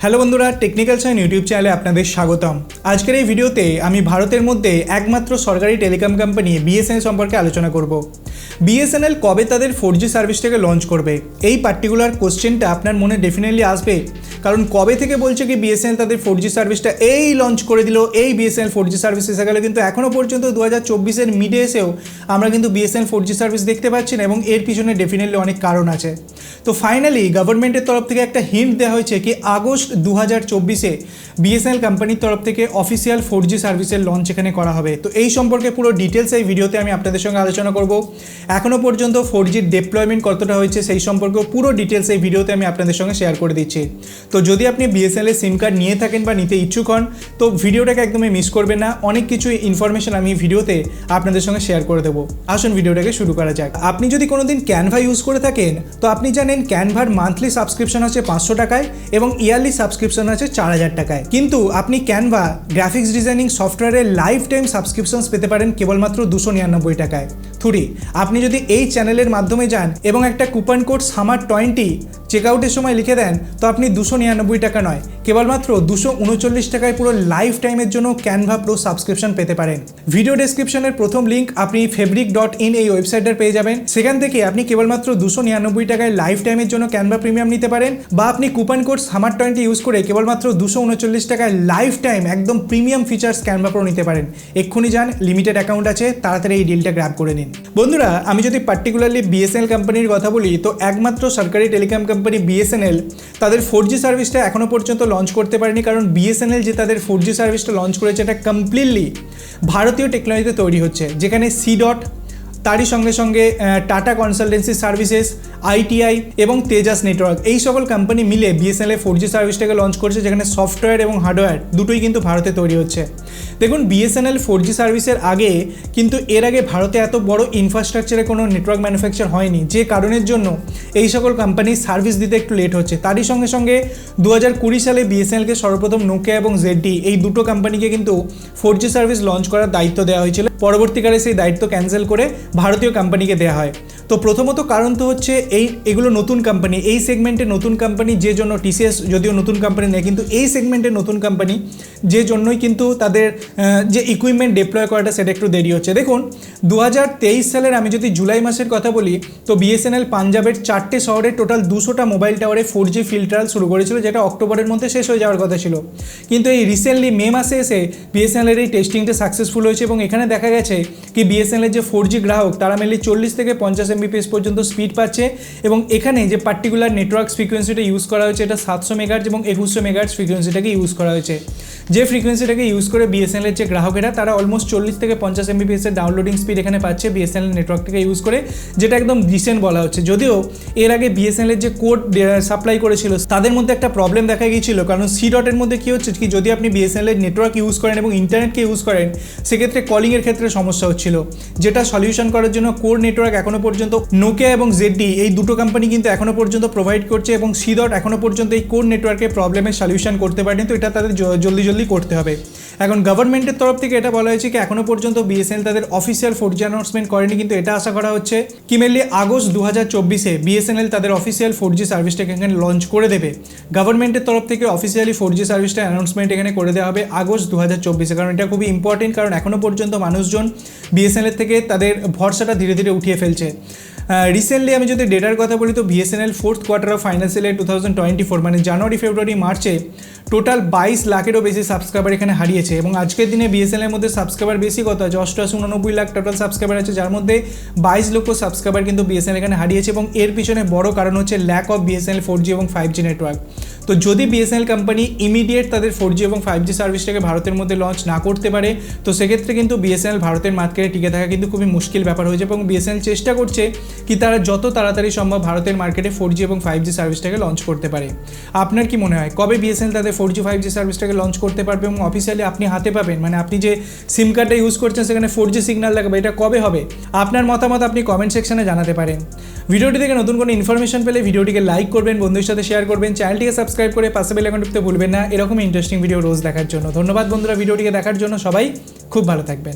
Hello বন্ধুরা, technical sine YouTube চ্যানেলে আপনাদের স্বাগতম। আজকের এই ভিডিওতে আমি ভারতের মধ্যে একমাত্র সরকারি টেলিকম কোম্পানি বিএসএনএল সম্পর্কে আলোচনা করব। বিএসএনএল কবে তাদের 4G সার্ভিসটাকে লঞ্চ করবে, এই পার্টিকুলার কোশ্চেনটা আপনার মনে ডেফিনেটলি আসবে, কারণ কবে থেকে বলছে কি বিএসএনএল তাদের 4G সার্ভিসটা এই লঞ্চ করে দিল, এই বিএসএনএল 4G সার্ভিস এসে গেল, কিন্তু এখনও পর্যন্ত 2024-এর মিডে এসেও আমরা কিন্তু বিএসএনএল 4G সার্ভিস দেখতে পাচ্ছি না, এবং এর পিছনে ডেফিনেটলি অনেক কারণ আছে। তো ফাইনালি গভর্নমেন্টের তরফ থেকে একটা হিন্ট দেওয়া হয়েছে কি আগস্ট 2024-এ বিএসএনএল কোম্পানির তরফ থেকে অফিসিয়াল 4G সার্ভিসের লঞ্চ এখানে করা হবে। তো এই সম্পর্কে পুরো ডিটেলস এই ভিডিওতে আমি আপনাদের সঙ্গে আলোচনা করব। এখনও পর্যন্ত 4G ডেপ্লয়মেন্ট কতটা হয়েছে সেই সম্পর্কে পুরো ডিটেলস এই ভিডিওতে আমি আপনাদের সঙ্গে শেয়ার করে দিচ্ছি। তো যদি আপনি বিএসএনএল সিম কার্ড নিয়ে থাকেন বা নিতে ইচ্ছুক হন, তো ভিডিওটাকে একদমই মিস করবেন না। অনেক কিছু ইনফরমেশন আমি ভিডিওতে আপনাদের সঙ্গে শেয়ার করে দেবো। আসুন ভিডিওটাকে শুরু করা যাক। আপনি যদি কোনোদিন ক্যানভা ইউজ করে থাকেন, তো আপনি জানেন ক্যানভার মান্থলি সাবস্ক্রিপশন আছে 500 টাকায় এবং ইয়ারলি সাবস্ক্রিপশন আছে 4000 টাকায়। কিন্তু আপনি ক্যানভা গ্রাফিক্স ডিজাইনিং সফটওয়্যারের লাইফ টাইম সাবস্ক্রিপশনস পেতে পারেন কেবলমাত্র 299 টাকায়। আপনি যদি এই চ্যানেলের মাধ্যমে যান এবং একটা কুপন কোড সামার20 চেকআউটের সময় লিখে দেন, তো আপনি 299 টাকা নয়, কেবলমাত্র 239 টাকায় পুরো লাইফ টাইমের জন্য ক্যানভা প্রো সাবস্ক্রিপশন পেতে পারেন। ভিডিও ডেসক্রিপশনের প্রথম লিঙ্ক আপনি fabric.in এই ওয়েবসাইটের পেয়ে যাবেন। সেখান থেকে আপনি কেবলমাত্র 299 টাকায় লাইফ টাইমের জন্য ক্যানভা প্রিমিয়াম নিতে পারেন, বা আপনি কুপন কোড সামার20 ইউজ করে কেবলমাত্র 239 টাকায় লাইফ টাইম একদম প্রিমিয়াম ফিচার্স ক্যানভা প্রো নিতে পারেন। এক্ষুনি যান, লিমিটেড অ্যাকাউন্ট আছে, তাড়াতাড়ি এই ডিলটা গ্র্যাব করে নিন। বন্ধুরা, আমি যদি পার্টিকুলারলি বিএসএনএল কোম্পানির কথা বলি, তো একমাত্র সরকারি টেলিকম কোম্পানি বিএসএনএল তাদের 4G সার্ভিসটা এখনও পর্যন্ত লঞ্চ করতে পারেনি, কারণ বিএসএনএল যে তাদের 4G সার্ভিসটা লঞ্চ করেছে এটা কমপ্লিটলি ভারতীয় টেকনোলজিতে তৈরি হচ্ছে, যেখানে C.dot, তারই সঙ্গে সঙ্গে টাটা কনসালটেন্সি সার্ভিসেস, আইটিআই এবং তেজাস নেটওয়ার্ক, এই সকল কোম্পানি মিলে বিএসএনএল 4G সার্ভিসটাকে লঞ্চ করেছে, যেখানে সফটওয়্যার এবং হার্ডওয়্যার দুটোই কিন্তু ভারতে তৈরি হচ্ছে। দেখুন, বিএসএনএল 4G সার্ভিসের আগে কিন্তু এর আগে ভারতে এত বড় ইনফ্রাস্ট্রাকচারে কোনো নেটওয়ার্ক ম্যানুফ্যাকচার হয়নি, যে কারণের জন্য এই সকল কোম্পানি সার্ভিস দিতে একটু লেট হচ্ছে। তারই সঙ্গে সঙ্গে 2020 সালে বিএসএনএলকে সর্বপ্রথম নোকিয়া এবং জেডডি এই দুটো কোম্পানিকে কিন্তু 4G সার্ভিস লঞ্চ করার দায়িত্ব দেওয়া হয়েছিল। পরবর্তীকালে সেই দায়িত্ব ক্যান্সেল করে ভারতীয় কোম্পানিকে দেওয়া হয়। তো প্রথমত কারণ তো হচ্ছে এগুলো নতুন কোম্পানি, এই সেগমেন্টে নতুন কোম্পানি, যে জন্য টিসিএস যদিও নতুন কোম্পানি নেই, কিন্তু এই সেগমেন্টে নতুন কোম্পানি, যে জন্যই কিন্তু তাদের যে ইকুইপমেন্ট ডিপ্লয় করাটা সেটা একটু দেরি হচ্ছে। দেখুন, 2023 সালের আমি যদি জুলাই মাসের কথা বলি, তো বিএসএনএল পাঞ্জাবের 4টে শহরে টোটাল 200টা মোবাইল টাওয়ারে 4G ফিল্ড ট্রায়াল শুরু করেছিল, যেটা অক্টোবরের মধ্যে শেষ হয়ে যাওয়ার কথা ছিল। কিন্তু এই রিসেন্টলি মে মাসে এসে বিএসএনএলের এই টেস্টিংটা সাকসেসফুল হয়েছে, এবং এখানে দেখা গেছে কি বিএসএনএলের যে 4G গ্রাহক তারা মেনলি 40 থেকে 50 Mbps পর্যন্ত স্পিড পাচ্ছে, এবং এখানে যে পার্টিকুলার নেটওয়ার্ক ফ্রিকোয়েন্সিটা ইউজ করা হয়েছে এটা 700 মেগাহার্টজ এবং 2100 মেগাহার্টজ ফ্রিকোয়েন্সিটাকে ইউজ করা হয়েছে। যে ফ্রিকোয়েন্সিটাকে ইউজ করে বিএসএনএলের যে গ্রাহকেরা তারা অলমোস্ট 40 থেকে 50 Mbps এর ডাউনলোডিং স্পিড এখানে পাচ্ছে বিএসএনএল নেটওয়ার্কটাকে ইউজ করে, যেটা একদম রিসেন্ট বলা হচ্ছে। যদিও এর আগে বিএসএনএলের যে কোড সাপ্লাই করেছিল তাদের মধ্যে একটা প্রবলেম দেখা গিয়েছিল, কারণ C.dot-এর মধ্যে কী হচ্ছে কি যদি আপনি বিএসএনএলের নেটওয়ার্ক ইউজ করেন এবং ইন্টারনেটকে ইউজ করেন, সেক্ষেত্রে কলিংয়ের ক্ষেত্রে সমস্যা হচ্ছিল, যেটা সলিউশন করার জন্য কোর নেটওয়ার্ক এখনও পর্যন্ত নোকিয়া এবং জেডডি এই দুটো কোম্পানি কিন্তু এখনও পর্যন্ত প্রোভাইড করছে, এবং C.dot এখনও পর্যন্ত এই কোর নেটওয়ার্কের প্রবলেমের সলিউশন করতে পারেনি। তো এটা তাদের জলদি করতে হবে। এখন গভর্নমেন্টের তরফ থেকে এটা বলা হয়েছে কি এখনও পর্যন্ত বিএসএনএল তাদের অফিসিয়াল 4G অ্যানাউন্সমেন্ট করেনি, কিন্তু এটা আশা করা হচ্ছে কি মেনলি আগস্ট 2024-এ বিএসএনএল তাদের অফিসিয়াল 4G সার্ভিসটাকে এখানে লঞ্চ করে দেবে। গভর্নমেন্টের তরফ থেকে অফিসিয়ালি 4G সার্ভিসটা অ্যানাউন্সমেন্ট এখানে করে দেওয়া হবে আগস্ট 2024-এ, কারণ এটা খুবই ইম্পর্টেন্ট, কারণ এখনও পর্যন্ত মানুষজন বিএসএনএল থেকে তাদের ভরসাটা ধীরে ধীরে উঠিয়ে ফেলছে। রিসেন্টলি আমি যদি ডেটার কথা বলি, তো BSNL fourth quarter of financial year 2024 মানে জানুয়ারি ফেব্রুয়ারি মার্চে টোটাল 22 লাখেরও বেশি সাবস্ক্রাইবার এখানে হারিয়েছে, এবং আজকের দিনে বিএসএনএলের মধ্যে সাবস্ক্রাইবার বেশি কত আছে, 88-89 লাখ টোটাল সাবস্ক্রাইবার আছে, যার মধ্যে 22 লক্ষ সাবস্ক্রাইবার কিন্তু বিএসএনএল এখানে হারিয়েছে, এবং এর পিছনে বড় কারণ হচ্ছে ল্যাক অফ বিএসএনএল 4G এবং 5G নেটওয়ার্ক। তো যদি বিএসএনএল কোম্পানি ইমিডিয়েট তাদের 4G এবং 5G সার্ভিসটাকে ভারতের মধ্যে লঞ্চ না করতে পারে, তো সেক্ষেত্রে কিন্তু বিএসএনএল ভারতের মার্কেটে টিকে থাকা কিন্তু খুবই মুশকিল ব্যাপার হয়েছে, এবং বিএসএনএল চেষ্টা করছে কি তারা যত তাড়াতাড়ি সম্ভব ভারতের মার্কেটে 4G এবং 5G সার্ভিসটাকে লঞ্চ করতে পারে। আপনার কি মনে হয় কবে বিএসএনএল তাদের 4G 5G সার্ভিসটাকে লঞ্চ করতে পারবে এবং অফিসিয়ালি আপনি হাতে পাবেন, মানে আপনি যে সিম কার্ডটা ইউজ করছেন সেখানে 4G সিগন্যাল দেখাবে, এটা কবে হবে? আপনার মতামত আপনি কমেন্ট সেকশনে জানাতে পারেন। ভিডিওটি থেকে নতুন কোনো ইনফরমেশন পেলে ভিডিওটিকে লাইক করবেন, বন্ধুদের সাথে শেয়ার করবেন, চ্যানেলটিকে সাবস্ক্রাইব করে পাশে বেল আইকন টিপতে ভুলবেন না এরকম ইন্টারেস্টিং ভিডিও রোজ দেখার জন্য। ধন্যবাদ বন্ধুরা ভিডিওটিকে দেখার জন্য, সবাই খুব ভালো থাকবেন।